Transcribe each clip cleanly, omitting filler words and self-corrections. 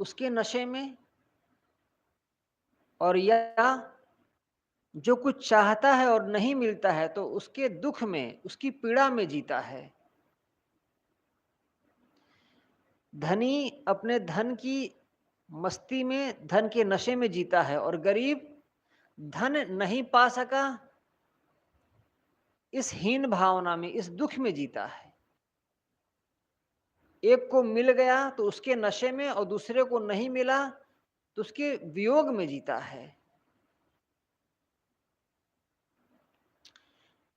उसके नशे में, और या जो कुछ चाहता है और नहीं मिलता है तो उसके दुख में, उसकी पीड़ा में जीता है। धनी अपने धन की मस्ती में, धन के नशे में जीता है, और गरीब धन नहीं पा सका, इस हीन भावना में, इस दुख में जीता है। एक को मिल गया तो उसके नशे में, और दूसरे को नहीं मिला तो उसके वियोग में जीता है।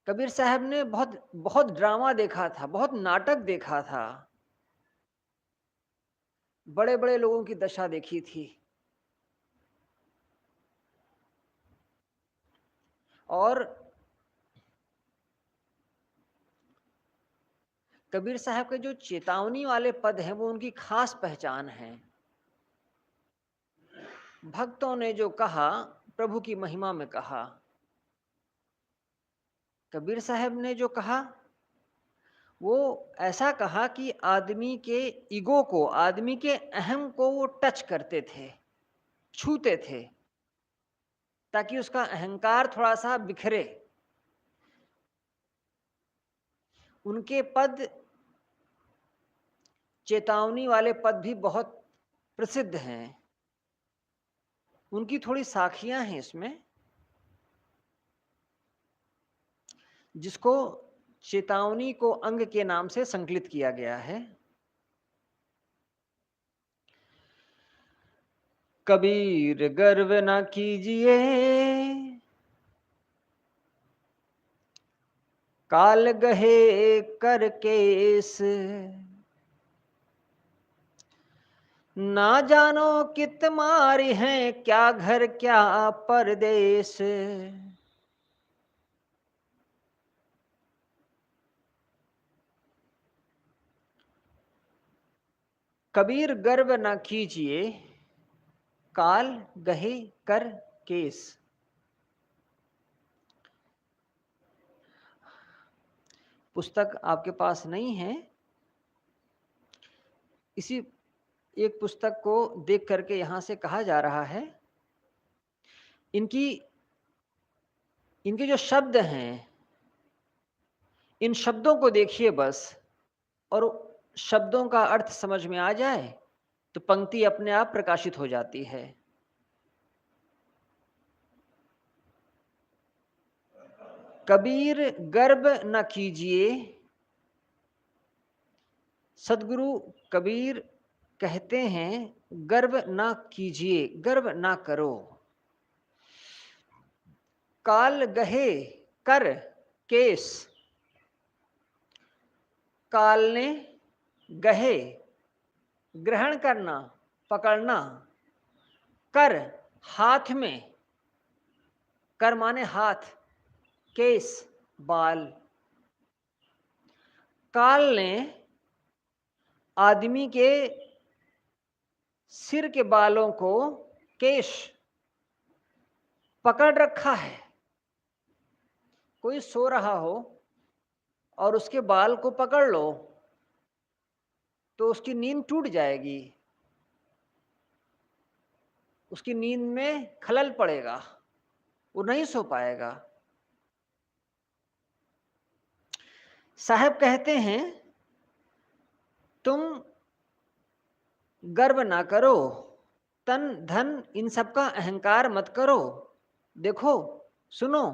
कबीर साहब ने बहुत बहुत ड्रामा देखा था, बहुत नाटक देखा था, बड़े बड़े लोगों की दशा देखी थी, और कबीर साहब के जो चेतावनी वाले पद हैं वो उनकी खास पहचान है। भक्तों ने जो कहा, प्रभु की महिमा में कहा। कबीर साहब ने जो कहा वो ऐसा कहा कि आदमी के ईगो को, आदमी के अहम को वो टच करते थे, छूते थे, ताकि उसका अहंकार थोड़ा सा बिखरे। उनके पद, चेतावनी वाले पद भी बहुत प्रसिद्ध हैं। उनकी थोड़ी साखियां हैं इसमें, जिसको चेतावनी को अंग के नाम से संकलित किया गया है। कबीर गर्व न कीजिए, काल गहे कर केस, ना जानो कित मारी हैं, क्या घर क्या परदेश। कबीर गर्व न कीजिए, काल गहे कर केस। पुस्तक आपके पास नहीं है, इसी एक पुस्तक को देख करके यहां से कहा जा रहा है, इनकी इनके जो शब्द हैं, इन शब्दों को देखिए बस, और शब्दों का अर्थ समझ में आ जाए तो पंक्ति अपने आप प्रकाशित हो जाती है। कबीर गर्व न कीजिए, सदगुरु कबीर कहते हैं गर्व ना कीजिए, गर्व ना करो। काल गहे कर केस, काल ने गहे ग्रहण करना, पकड़ना, कर हाथ में, कर माने हाथ, केस बाल। काल ने आदमी के सिर के बालों को, केश, पकड़ रखा है। कोई सो रहा हो और उसके बाल को पकड़ लो तो उसकी नींद टूट जाएगी, उसकी नींद में खलल पड़ेगा, वो नहीं सो पाएगा। साहब कहते हैं तुम गर्व ना करो, तन धन इन सब का अहंकार मत करो। देखो, सुनो,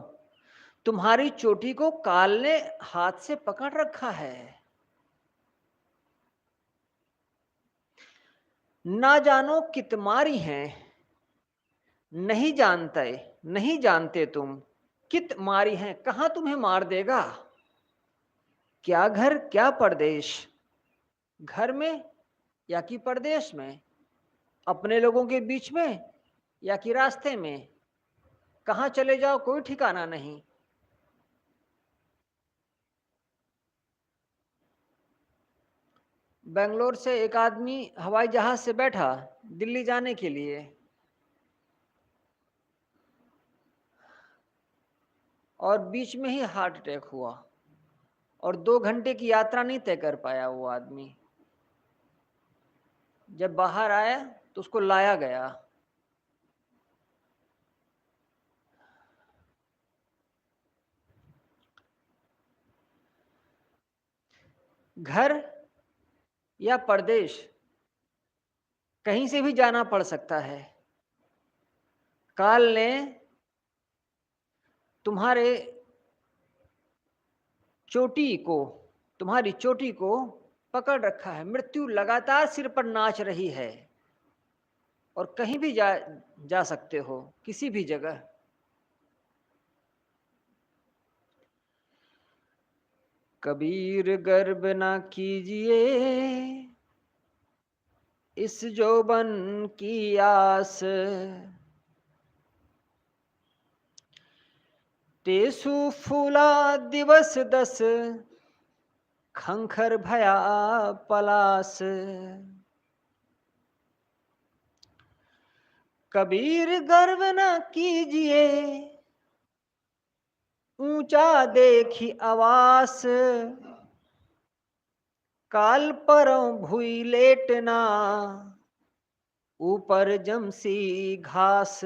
तुम्हारी चोटी को काल ने हाथ से पकड़ रखा है। ना जानो कितमारी हैं, नहीं जानते, नहीं जानते तुम कित मारी हैं, कहां तुम्हें मार देगा। क्या घर क्या परदेश, घर में या कि परदेश में, अपने लोगों के बीच में या कि रास्ते में, कहां चले जाओ कोई ठिकाना नहीं। बेंगलोर से एक आदमी हवाई जहाज से बैठा दिल्ली जाने के लिए, और बीच में ही हार्ट अटैक हुआ, और 2 घंटे की यात्रा नहीं तय कर पाया वो आदमी। जब बाहर आया तो उसको लाया गया। घर या परदेश कहीं से भी जाना पड़ सकता है। काल ने तुम्हारे चोटी को, तुम्हारी चोटी को पकड़ रखा है। मृत्यु लगातार सिर पर नाच रही है और कहीं भी जा सकते हो, किसी भी जगह। कबीर गर्व ना कीजिए इस जोबन की आस, टेसु फूला दिवस दस, खंखर भया पलास। कबीर गर्व न कीजिए ऊंचा देखी आवास, काल परों भूई लेटना ऊपर जमसी घास।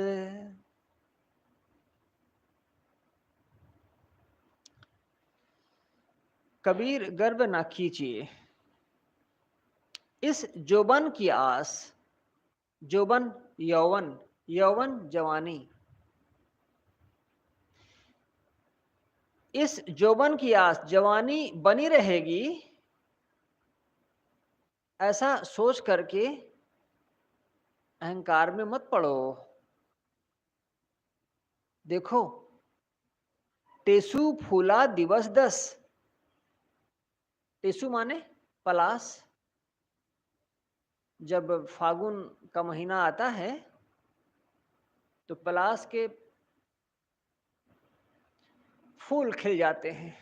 कबीर गर्व ना कीजिए इस जोबन की आस। जोबन यौवन, यौवन जवानी। इस जोबन की आस, जवानी बनी रहेगी ऐसा सोच करके अहंकार में मत पड़ो। देखो, टेसु फूला दिवस दस। टेसु माने पलास। जब फागुन का महीना आता है तो पलास के फूल खिल जाते हैं।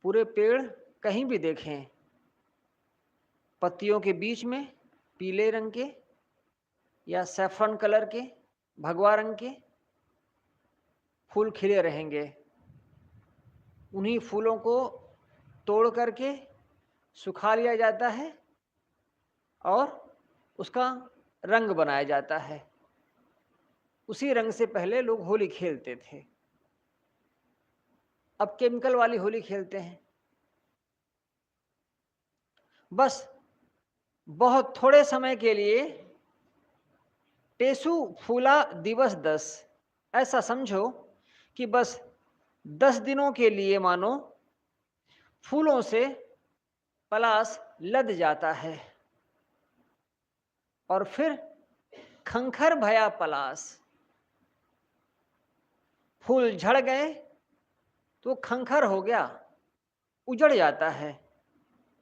पूरे पेड़ कहीं भी देखें, पत्तियों के बीच में पीले रंग के या सैफरन कलर के, भगवा रंग के फूल खिले रहेंगे। उन्हीं फूलों को तोड़ करके सुखा लिया जाता है और उसका रंग बनाया जाता है। उसी रंग से पहले लोग होली खेलते थे, अब केमिकल वाली होली खेलते हैं। बस बहुत थोड़े समय के लिए टेसु फूला दिवस दस, ऐसा समझो कि बस 10 दिनों के लिए मानो फूलों से पलास लद जाता है और फिर खंखर भया पलास। फूल झड़ गए तो खंखर हो गया, उजड़ जाता है।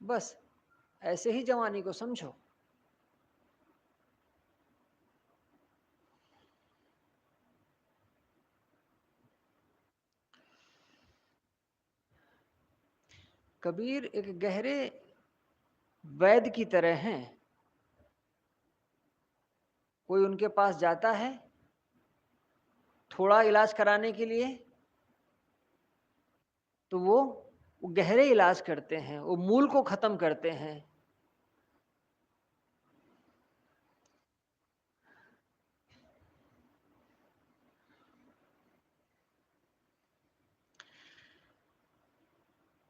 बस ऐसे ही जवानी को समझो। कबीर एक गहरे वैद्य की तरह हैं। कोई उनके पास जाता है थोड़ा इलाज कराने के लिए तो वो गहरे इलाज करते हैं, वो मूल को खत्म करते हैं।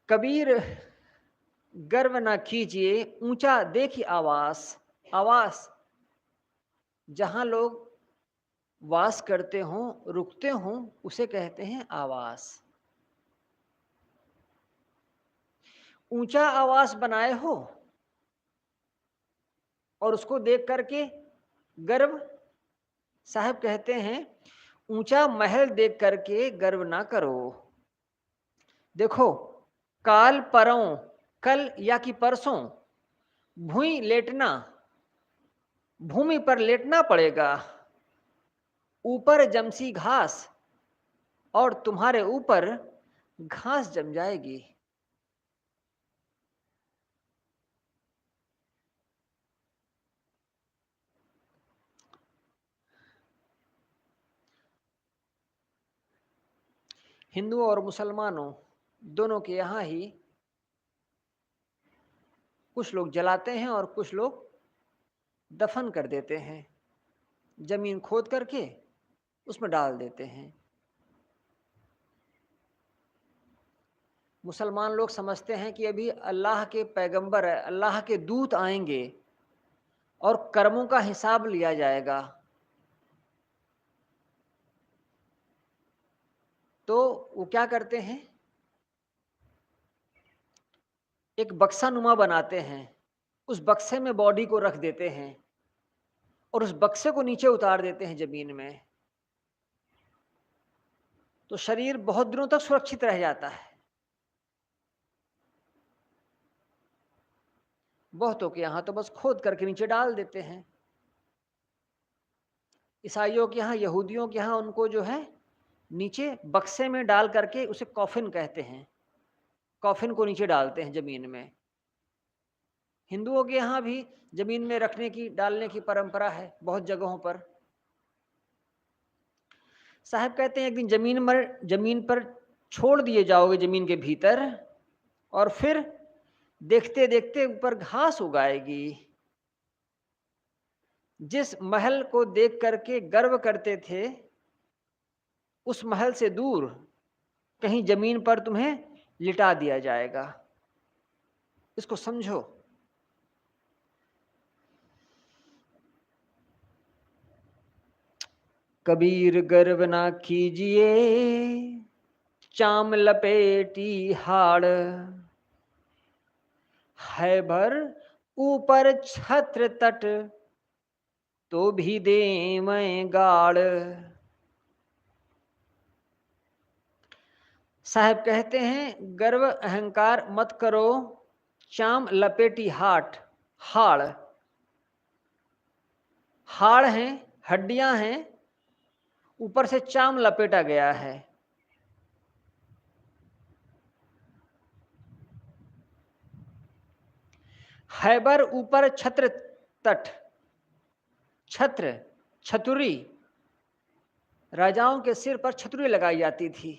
कबीर गर्व ना कीजिए ऊंचा देखिए आवास। आवास जहां लोग वास करते हों, रुकते हों, उसे कहते हैं आवास। ऊंचा आवास बनाए हो और उसको देख करके गर्व, साहब कहते हैं ऊंचा महल देख करके गर्व ना करो। देखो, काल परों, कल या कि परसों भूमि लेटना, भूमि पर लेटना पड़ेगा, ऊपर जमसी घास, और तुम्हारे ऊपर घास जम जाएगी। हिंदुओं और मुसलमानों दोनों के यहाँ ही कुछ लोग जलाते हैं और कुछ लोग दफन कर देते हैं, जमीन खोद करके उसमें डाल देते हैं। मुसलमान लोग समझते हैं कि अभी अल्लाह के पैगंबर है, अल्लाह के दूत आएंगे और कर्मों का हिसाब लिया जाएगा। तो वो क्या करते हैं, एक बक्सा नुमा बनाते हैं, उस बक्से में बॉडी को रख देते हैं और उस बक्से को नीचे उतार देते हैं जमीन में। तो शरीर बहुत दिनों तक सुरक्षित रह जाता है। बहुतों के यहाँ तो बस खोद करके नीचे डाल देते हैं। ईसाइयों के यहाँ, यहूदियों के यहाँ उनको जो है नीचे बक्से में डाल करके, उसे कॉफिन कहते हैं, कॉफिन को नीचे डालते हैं जमीन में। हिंदुओं के यहाँ भी जमीन में रखने की, डालने की परंपरा है बहुत जगहों पर। साहब कहते हैं एक दिन जमीन पर छोड़ दिए जाओगे जमीन के भीतर, और फिर देखते देखते ऊपर घास उगाएगी। जिस महल को देख करके गर्व करते थे, उस महल से दूर कहीं जमीन पर तुम्हें लिटा दिया जाएगा। इसको समझो। कबीर गर्व ना कीजिए, चाम लपेटी हाड़, है भर ऊपर छत्र तट, तो भी दे मैं गाड़। साहब कहते हैं गर्व अहंकार मत करो, चाम लपेटी हाड़, हाड़ हैं, हड्डियां हैं, ऊपर से चाम लपेटा गया है। हैबर ऊपर छत्र तट, छत्र छतुरी, राजाओं के सिर पर छतुरी लगाई जाती थी,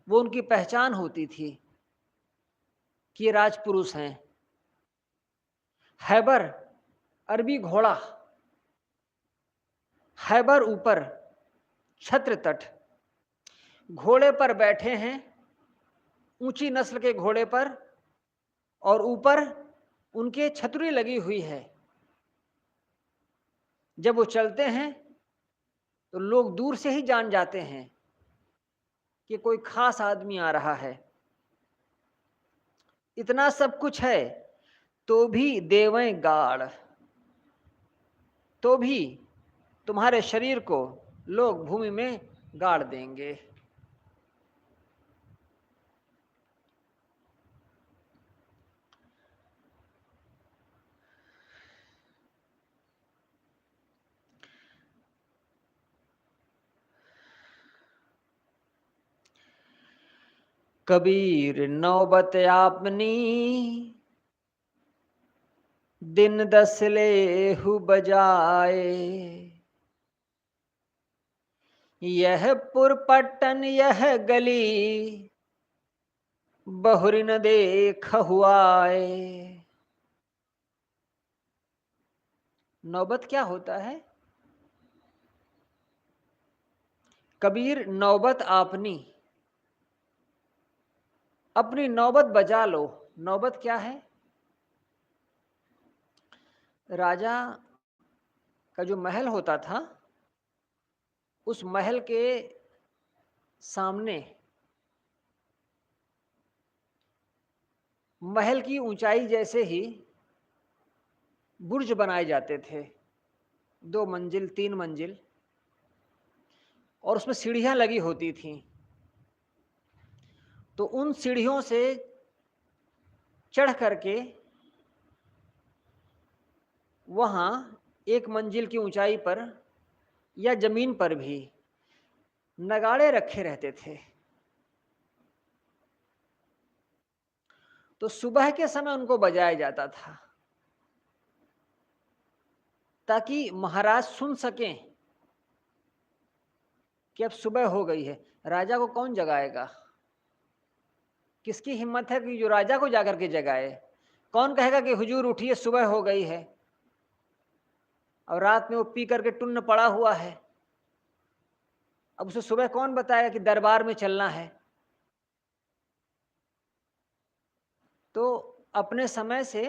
वो उनकी पहचान होती थी कि ये राजपुरुष हैं। हैबर अरबी घोड़ा, हैबर ऊपर छत्र तट, घोड़े पर बैठे हैं, ऊंची नस्ल के घोड़े पर, और ऊपर उनके छतरी लगी हुई है। जब वो चलते हैं तो लोग दूर से ही जान जाते हैं कि कोई खास आदमी आ रहा है। इतना सब कुछ है तो भी देवें गाड़, तो भी तुम्हारे शरीर को लोग भूमि में गाड़ देंगे। कबीर नौबत आपनी, दिन दस लेहु बजाए, यह पुरपट्टन यह गली, बहुरी न देख हुआए। नौबत क्या होता है? कबीर नौबत आपनी, अपनी नौबत बजा लो। नौबत क्या है? राजा का जो महल होता था, उस महल के सामने महल की ऊंचाई जैसे ही बुर्ज बनाए जाते थे, 2 मंजिल 3 मंजिल, और उसमें सीढ़ियां लगी होती थीं। तो उन सीढ़ियों से चढ़ करके वहां 1 मंजिल की ऊंचाई पर या जमीन पर भी नगाड़े रखे रहते थे। तो सुबह के समय उनको बजाया जाता था ताकि महाराज सुन सकें कि अब सुबह हो गई है। राजा को कौन जगाएगा? किसकी हिम्मत है कि जो राजा को जाकर के जगाए? कौन कहेगा कि हुजूर उठिए सुबह हो गई है, और रात में वो पी करके टुन्न पड़ा हुआ है। अब उसे सुबह कौन बताएगा कि दरबार में चलना है? तो अपने समय से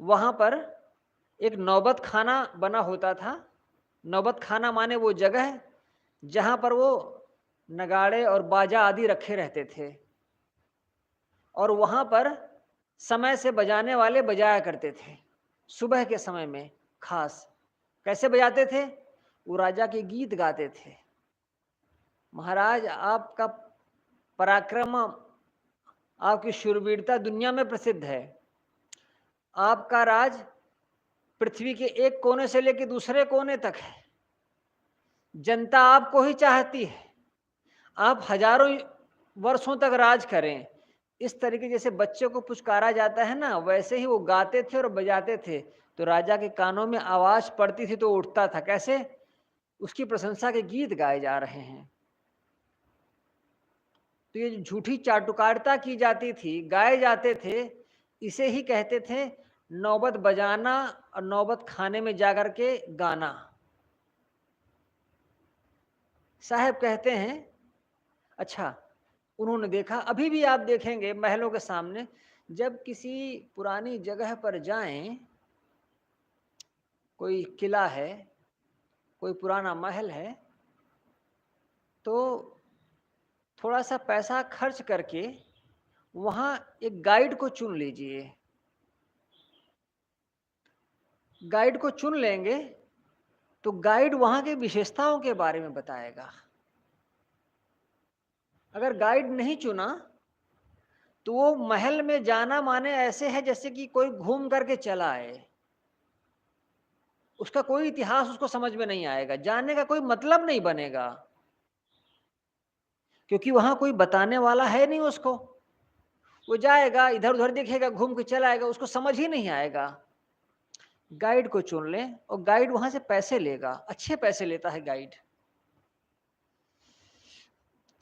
वहां पर एक नौबत खाना बना होता था। नौबत खाना माने वो जगह जहां पर वो नगाड़े और बाजा आदि रखे रहते थे, और वहां पर समय से बजाने वाले बजाया करते थे सुबह के समय में खास। कैसे बजाते थे? वो राजा के गीत गाते थे। महाराज आपका पराक्रम, आपकी शूरवीरता दुनिया में प्रसिद्ध है। आपका राज पृथ्वी के एक कोने से लेकर दूसरे कोने तक है। जनता आपको ही चाहती है। आप हजारों वर्षों तक राज करें। इस तरीके जैसे बच्चे को पुचकारा जाता है ना, वैसे ही वो गाते थे और बजाते थे। तो राजा के कानों में आवाज पड़ती थी तो उठता था। कैसे? उसकी प्रशंसा के गीत गाए जा रहे हैं। तो ये झूठी चाटुकारिता की जाती थी, गाए जाते थे, इसे ही कहते थे नौबत बजाना और नौबत खाने में जाकर के गाना। साहब कहते हैं, अच्छा, उन्होंने देखा, अभी भी आप देखेंगे महलों के सामने, जब किसी पुरानी जगह पर जाएं, कोई किला है, कोई पुराना महल है, तो थोड़ा सा पैसा खर्च करके वहां एक गाइड को चुन लीजिए। गाइड को चुन लेंगे तो गाइड वहां के विशेषताओं के बारे में बताएगा। अगर गाइड नहीं चुना तो वो महल में जाना माने ऐसे है जैसे कि कोई घूम करके चला आए। उसका कोई इतिहास उसको समझ में नहीं आएगा, जानने का कोई मतलब नहीं बनेगा, क्योंकि वहां कोई बताने वाला है नहीं उसको। वो जाएगा इधर उधर देखेगा, घूम के चला आएगा, उसको समझ ही नहीं आएगा। गाइड को चुन लें, और गाइड वहां से पैसे लेगा, अच्छे पैसे लेता है गाइड।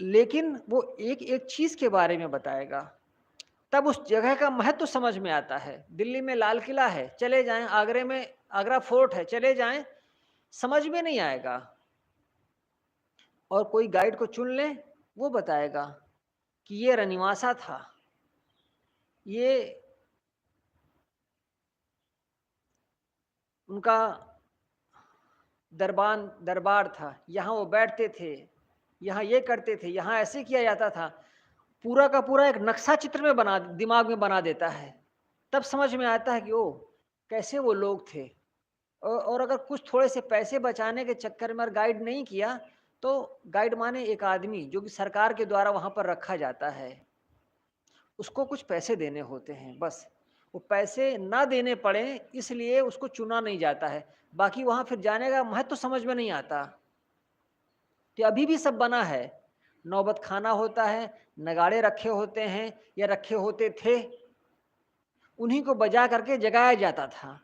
लेकिन वो एक एक चीज के बारे में बताएगा, तब उस जगह का महत्व तो समझ में आता है। दिल्ली में लाल किला है, चले जाएं, आगरे में आगरा फोर्ट है, चले जाएं, समझ में नहीं आएगा। और कोई गाइड को चुन ले, वो बताएगा कि ये रनिवासा था, ये उनका दरबार था, यहाँ वो बैठते थे, यहाँ ये करते थे, यहाँ ऐसे किया जाता था। पूरा का पूरा एक नक्शा चित्र में बना, दिमाग में बना देता है। तब समझ में आता है कि ओ, कैसे वो लोग थे। और अगर कुछ थोड़े से पैसे बचाने के चक्कर में गाइड नहीं किया, तो गाइड माने एक आदमी जो कि सरकार के द्वारा वहां पर रखा जाता है, उसको कुछ पैसे देने होते हैं, बस। वो पैसे ना देने पड़े इसलिए उसको चुना नहीं जाता है। बाकी वहां फिर जाने का महत्व तो समझ में नहीं आता। तो अभी भी सब बना है, नौबत खाना होता है, नगाड़े रखे होते हैं या रखे होते थे, उन्हीं को बजा करके जगाया जाता था।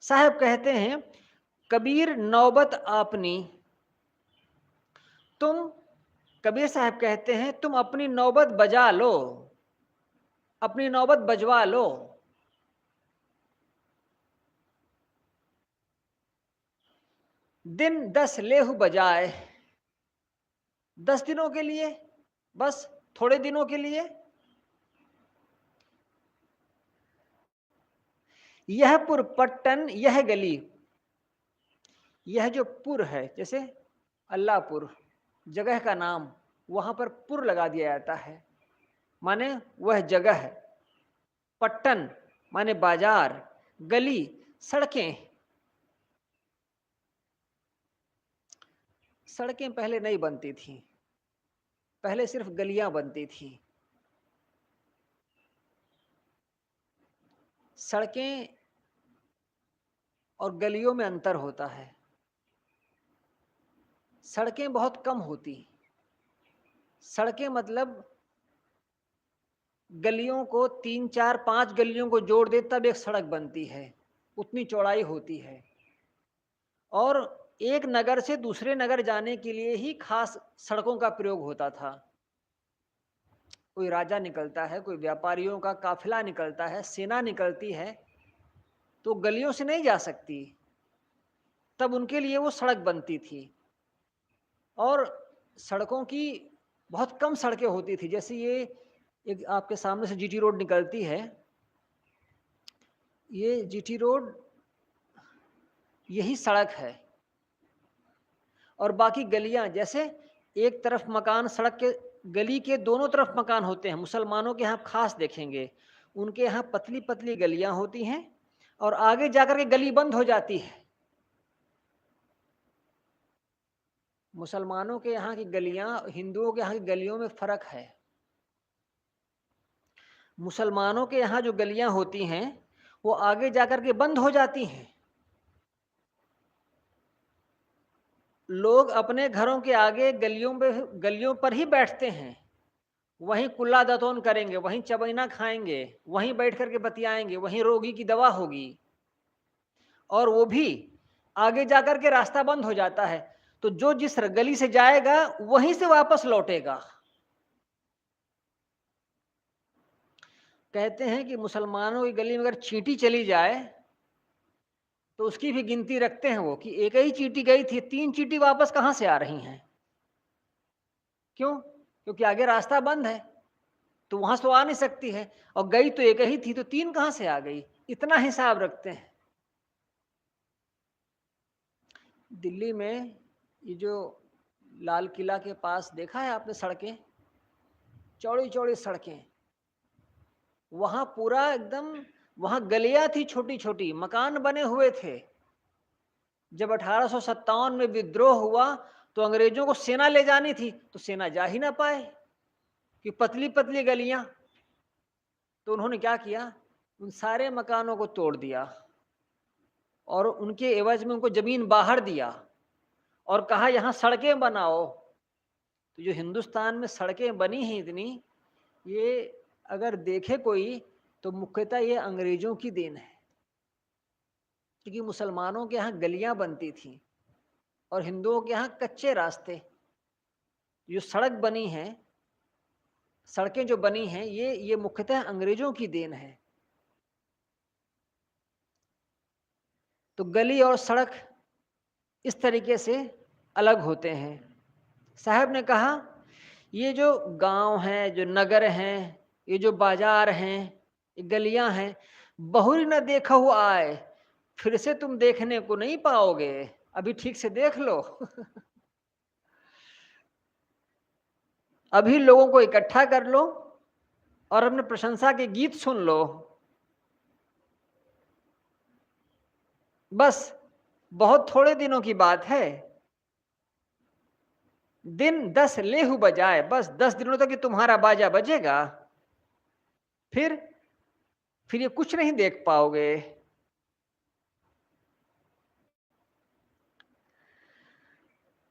साहब कहते हैं, कबीर नौबत आपनी, तुम, कबीर साहब कहते हैं, तुम अपनी नौबत बजा लो, अपनी नौबत बजवा लो। दिन 10 लेहु बजाए, 10 दिनों के लिए, बस थोड़े दिनों के लिए। यह पुर पट्टन यह गली, यह जो पुर है, जैसे अल्लाहपुर जगह का नाम, वहां पर पुर लगा दिया जाता है, माने वह जगह है। पट्टन माने बाजार, गली सड़कें। सड़कें पहले नहीं बनती थी, पहले सिर्फ गलियां बनती थी। सड़कें और गलियों में अंतर होता है। सड़कें बहुत कम होती, सड़कें मतलब गलियों को 3 4 5 गलियों को जोड़ दे तब एक सड़क बनती है, उतनी चौड़ाई होती है। और एक नगर से दूसरे नगर जाने के लिए ही खास सड़कों का प्रयोग होता था। कोई राजा निकलता है, कोई व्यापारियों का काफिला निकलता है, सेना निकलती है, तो गलियों से नहीं जा सकती। तब उनके लिए वो सड़क बनती थी। और सड़कों की बहुत कम सड़कें होती थी। जैसे ये एक आपके सामने से जीटी रोड निकलती है, ये जीटी रोड यही सड़क है। और बाकी गलियां, जैसे एक तरफ मकान, सड़क के गली के दोनों तरफ मकान होते हैं। मुसलमानों के यहाँ खास देखेंगे, उनके यहाँ पतली पतली गलियां होती हैं और आगे जाकर के गली बंद हो जाती है। मुसलमानों के यहाँ की गलियां हिंदुओं के यहाँ की गलियों में फर्क है। मुसलमानों के यहाँ जो गलियां होती हैं वो आगे जाकर के बंद हो जाती हैं। लोग अपने घरों के आगे गलियों पर ही बैठते हैं, वहीं कुल्ला दतौन करेंगे, वहीं चबैना खाएंगे, वहीं बैठ करके बतियाएंगे, वहीं रोगी की दवा होगी। और वो भी आगे जाकर के रास्ता बंद हो जाता है, तो जो जिस गली से जाएगा वहीं से वापस लौटेगा। कहते हैं कि मुसलमानों की गली में अगर चींटी चली जाए तो उसकी भी गिनती रखते हैं वो, कि एक ही चींटी गई थी, 3 चींटी वापस कहां से आ रही हैं। क्यों? क्योंकि आगे रास्ता बंद है, तो वहां से तो आ नहीं सकती है, और गई तो एक ही थी, तो 3 कहां से आ गई। इतना हिसाब रखते हैं। दिल्ली में ये जो लाल किला के पास देखा है आपने सड़कें, चौड़ी चौड़ी सड़कें, वहां पूरा एकदम, वहां गलियां थी छोटी छोटी, मकान बने हुए थे। जब 1857 में विद्रोह हुआ तो अंग्रेजों को सेना ले जानी थी, तो सेना जा ही ना पाए कि पतली पतली गलियां। तो उन्होंने क्या किया, उन सारे मकानों को तोड़ दिया और उनके एवज में उनको जमीन बाहर दिया और कहा यहां सड़कें बनाओ। तो जो हिंदुस्तान में सड़कें बनी हैं इतनी, ये अगर देखे कोई तो मुख्यतः ये अंग्रेजों की देन है। क्योंकि मुसलमानों के यहाँ गलियां बनती थी और हिंदुओं के यहाँ कच्चे रास्ते। जो सड़क बनी है, सड़कें जो बनी हैं, ये मुख्यतः अंग्रेजों की देन है। तो गली और सड़क इस तरीके से अलग होते हैं। साहब ने कहा ये जो गांव हैं, जो नगर हैं, ये जो बाजार हैं, ये गलियां हैं, बहुरी न देखा हुआ आए, फिर से तुम देखने को नहीं पाओगे, अभी ठीक से देख लो। अभी लोगों को इकट्ठा कर लो और अपने प्रशंसा के गीत सुन लो। बस बहुत थोड़े दिनों की बात है, दिन 10 लेहू बजाए, बस 10 दिनों तक ये तुम्हारा बाजा बजेगा, फिर ये कुछ नहीं देख पाओगे।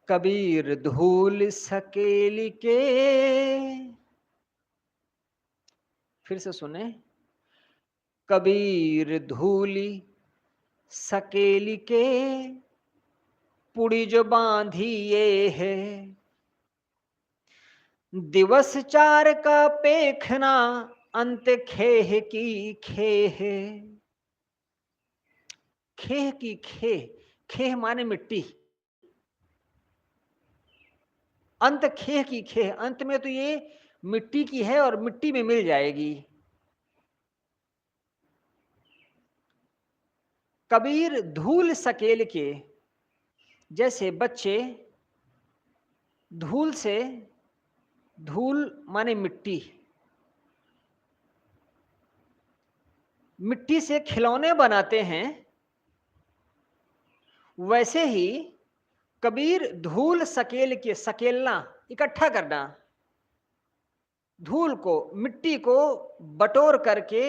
कबीर धूल सकेली के, फिर से सुने, कबीर धूली सकेली के, पुड़ी जो बांधी ये है, दिवस 4 का पेखना, अंत खेह की खेह। खेह की खेह, खेह माने मिट्टी, अंत खेह की खेह, अंत में तो ये मिट्टी की है और मिट्टी में मिल जाएगी। कबीर धूल सकेल के, जैसे बच्चे धूल से, धूल माने मिट्टी, मिट्टी से खिलौने बनाते हैं, वैसे ही कबीर धूल सकेल के, सकेलना इकट्ठा करना, धूल को, मिट्टी को बटोर करके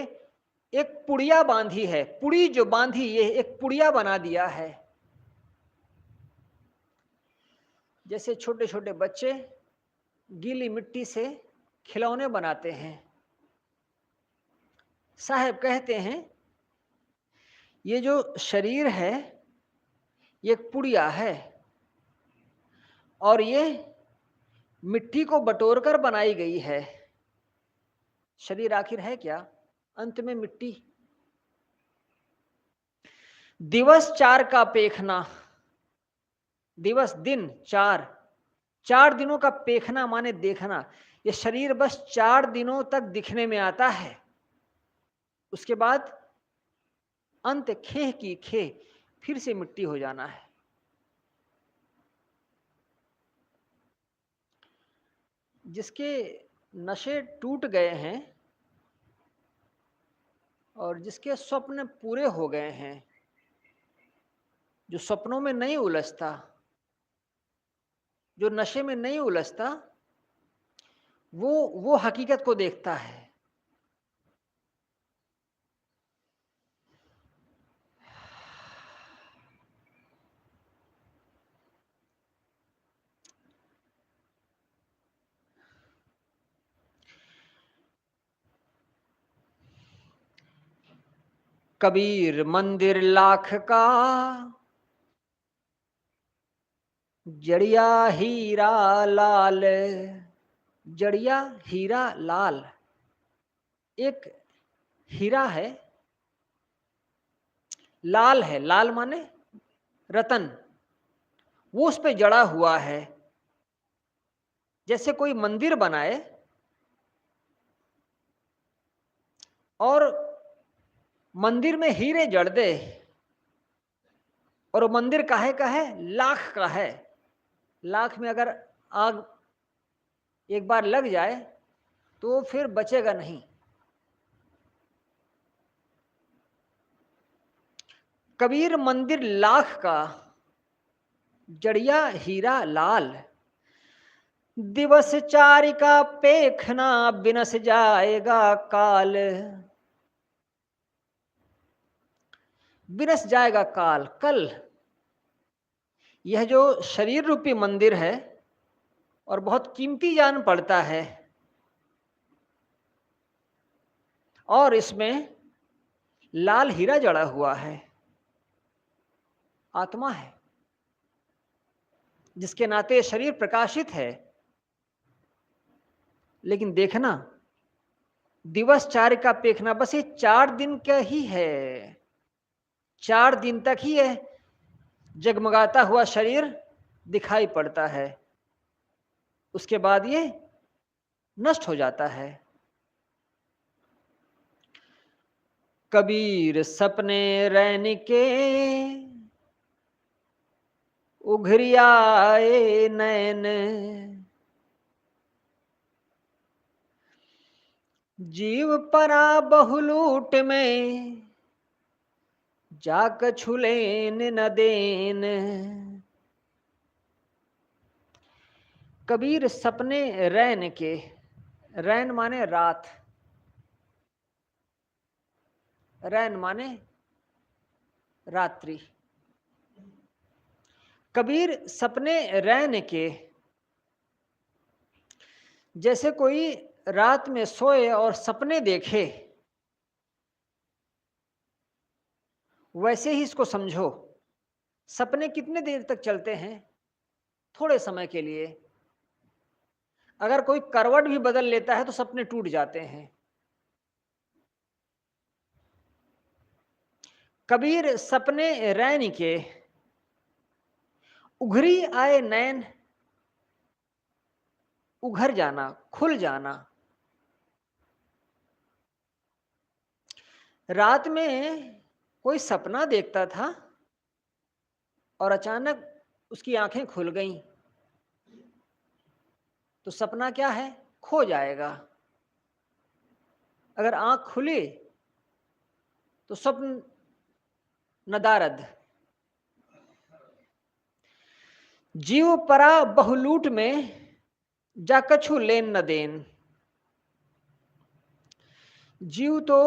एक पुड़िया बांधी है। पुड़ी जो बांधी, ये एक पुड़िया बना दिया है। जैसे छोटे छोटे बच्चे गीली मिट्टी से खिलौने बनाते हैं। साहब कहते हैं ये जो शरीर है ये एक पुड़िया है और ये मिट्टी को बटोरकर बनाई गई है। शरीर आखिर है क्या? अंत में मिट्टी। दिवस 4 का पेखना, दिवस दिन 4, 4 दिनों का पेखना माने देखना। ये शरीर बस 4 दिनों तक दिखने में आता है, उसके बाद अंत खेह की खेह, फिर से मिट्टी हो जाना है। जिसके नशे टूट गए हैं और जिसके स्वप्न पूरे हो गए हैं, जो सपनों में नहीं उलझता, जो नशे में नहीं उलझता, वो हकीकत को देखता है। कबीर मंदिर लाख का, जड़िया हीरा लाल। जड़िया हीरा लाल, एक हीरा है, लाल है, लाल माने रतन, वो उस पे जड़ा हुआ है। जैसे कोई मंदिर बनाए और मंदिर में हीरे जड़ दे, और वो मंदिर काहे का है? लाख का है। लाख में अगर आग एक बार लग जाए तो फिर बचेगा नहीं। कबीर मंदिर लाख का, जड़िया हीरा लाल। दिवस 4 का पेखना, बिनस जाएगा काल। बिनस जाएगा काल, कल। यह जो शरीर रूपी मंदिर है और बहुत कीमती जान पड़ता है, और इसमें लाल हीरा जड़ा हुआ है, आत्मा है, जिसके नाते शरीर प्रकाशित है। लेकिन देखना, दिवस 4 का पेखना, बस ये 4 दिन का ही है। 4 दिन तक ही है जगमगाता हुआ शरीर दिखाई पड़ता है, उसके बाद ये नष्ट हो जाता है। कबीर सपने रैन के, उघरियाए नैन। जीव परा बहुलूट में, जाक छुलेन न देन। कबीर सपने रैन के, रैन माने रात, रैन माने रात्रि। कबीर सपने रैन के, जैसे कोई रात में सोए और सपने देखे, वैसे ही इसको समझो। सपने कितने देर तक चलते हैं? थोड़े समय के लिए। अगर कोई करवट भी बदल लेता है तो सपने टूट जाते हैं। कबीर सपने रैन के, उघरी आए नैन। उघर जाना, खुल जाना। रात में कोई सपना देखता था और अचानक उसकी आंखें खुल गईं, तो सपना क्या है? खो जाएगा। अगर आंख खुली तो स्वप्न नदारद। जीव परा बहुलूट में, जा कछु लेन न देन। जीव तो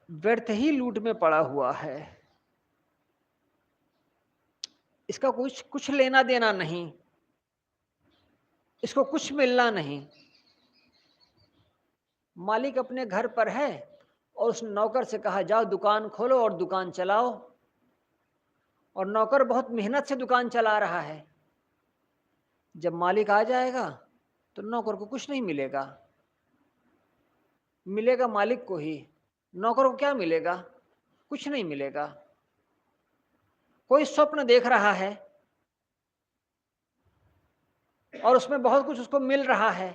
व्यर्थ ही लूट में पड़ा हुआ है, इसका कुछ कुछ लेना देना नहीं, इसको कुछ मिलना नहीं। मालिक अपने घर पर है और उस नौकर से कहा जाओ दुकान खोलो और दुकान चलाओ, और नौकर बहुत मेहनत से दुकान चला रहा है। जब मालिक आ जाएगा तो नौकर को कुछ नहीं मिलेगा। मिलेगा मालिक को ही। नौकर को क्या मिलेगा? कुछ नहीं मिलेगा। कोई स्वप्न देख रहा है और उसमें बहुत कुछ उसको मिल रहा है,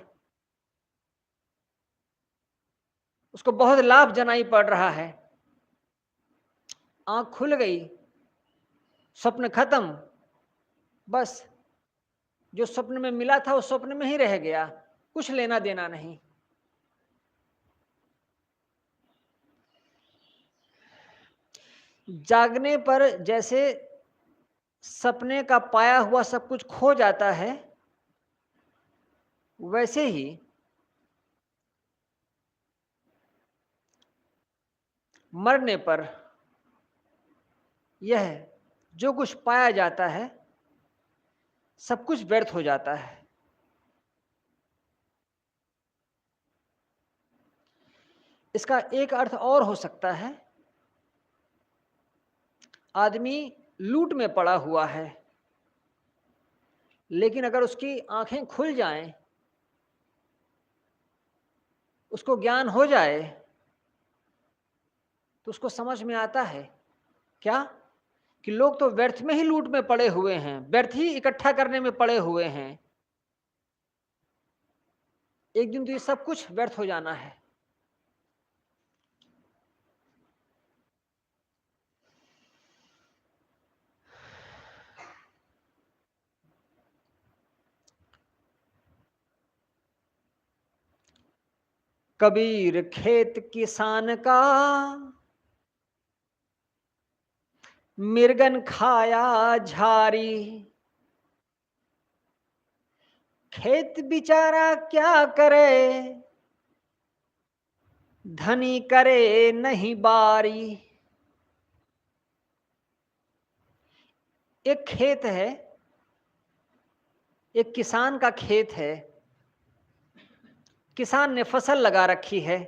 उसको बहुत लाभ जनाई पड़ रहा है। आंख खुल गई, स्वप्न खत्म, बस जो स्वप्न में मिला था उस स्वप्न में ही रह गया, कुछ लेना देना नहीं। जागने पर जैसे सपने का पाया हुआ सब कुछ खो जाता है, वैसे ही मरने पर यह जो कुछ पाया जाता है सब कुछ व्यर्थ हो जाता है। इसका एक अर्थ और हो सकता है, आदमी लूट में पड़ा हुआ है, लेकिन अगर उसकी आंखें खुल जाएं, उसको ज्ञान हो जाए, तो उसको समझ में आता है क्या कि लोग तो व्यर्थ में ही लूट में पड़े हुए हैं, व्यर्थ ही इकट्ठा करने में पड़े हुए हैं। एक दिन तो ये सब कुछ व्यर्थ हो जाना है। कबीर खेत किसान का मिर्गन खाया झारी, खेत बिचारा क्या करे, धनी करे नहीं बारी। एक खेत है, एक किसान का खेत है, किसान ने फसल लगा रखी है,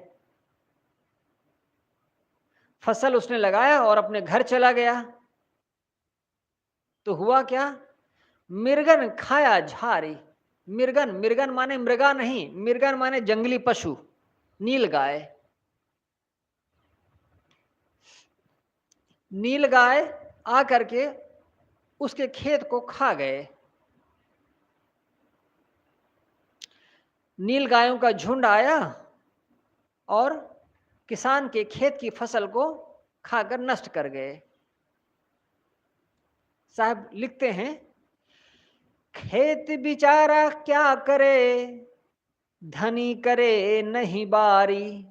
फसल उसने लगाया और अपने घर चला गया, तो हुआ क्या? मिर्गन खाया झारी। मिर्गन, मिर्गन माने मृगा नहीं, मिर्गन माने जंगली पशु, नील गाय। नील गाय आकर के उसके खेत को खा गए। नील गायों का झुंड आया और किसान के खेत की फसल को खाकर नष्ट कर गए। साहब लिखते हैं, खेत बिचारा क्या करे, धनी करे नहीं बारी।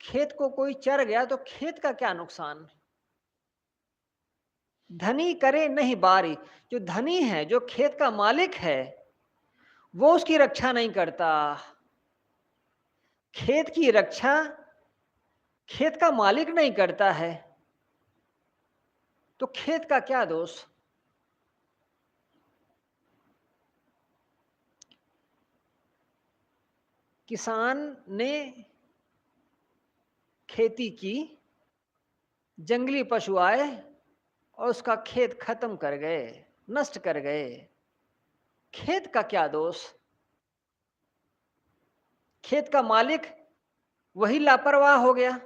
खेत को कोई चर गया तो खेत का क्या नुकसान, धनी करे नहीं बारी। जो धनी है, जो खेत का मालिक है, वो उसकी रक्षा नहीं करता। खेत की रक्षा खेत का मालिक नहीं करता है, तो खेत का क्या दोष? किसान ने खेती की, जंगली पशु आए और उसका खेत खत्म कर गए, नष्ट कर गए। खेत का क्या दोष? खेत का मालिक वही लापरवाह हो गया।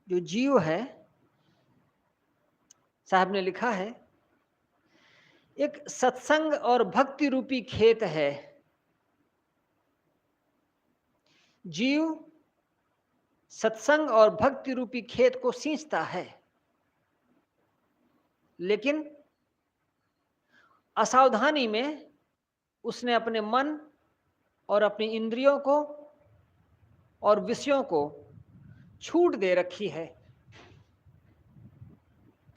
जो जीव है, साहब ने लिखा है, एक सत्संग और भक्ति रूपी खेत है। जीव सत्संग और भक्ति रूपी खेत को सींचता है, लेकिन असावधानी में उसने अपने मन और अपनी इंद्रियों को और विषयों को छूट दे रखी है।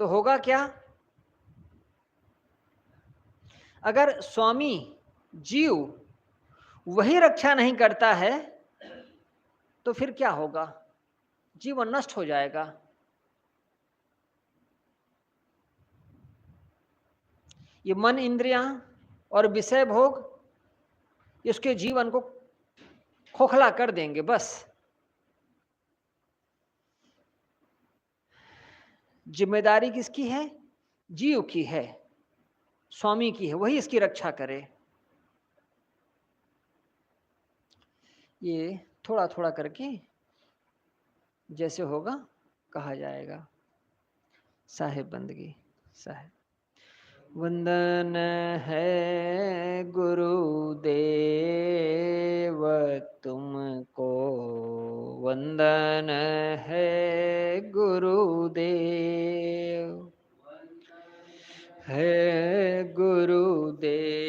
तो होगा क्या? अगर स्वामी जीव वही रक्षा नहीं करता है, तो फिर क्या होगा? जीवन नष्ट हो जाएगा। ये मन, इंद्रियां और विषय भोग इसके जीवन को खोखला कर देंगे। बस जिम्मेदारी किसकी है? जीव की है, स्वामी की है, वही इसकी रक्षा करे। ये थोड़ा थोड़ा करके जैसे होगा कहा जाएगा। साहेब बंदगी। साहेब वंदन है गुरुदेव तुमको, वंदन है गुरुदेव, है गुरुदेव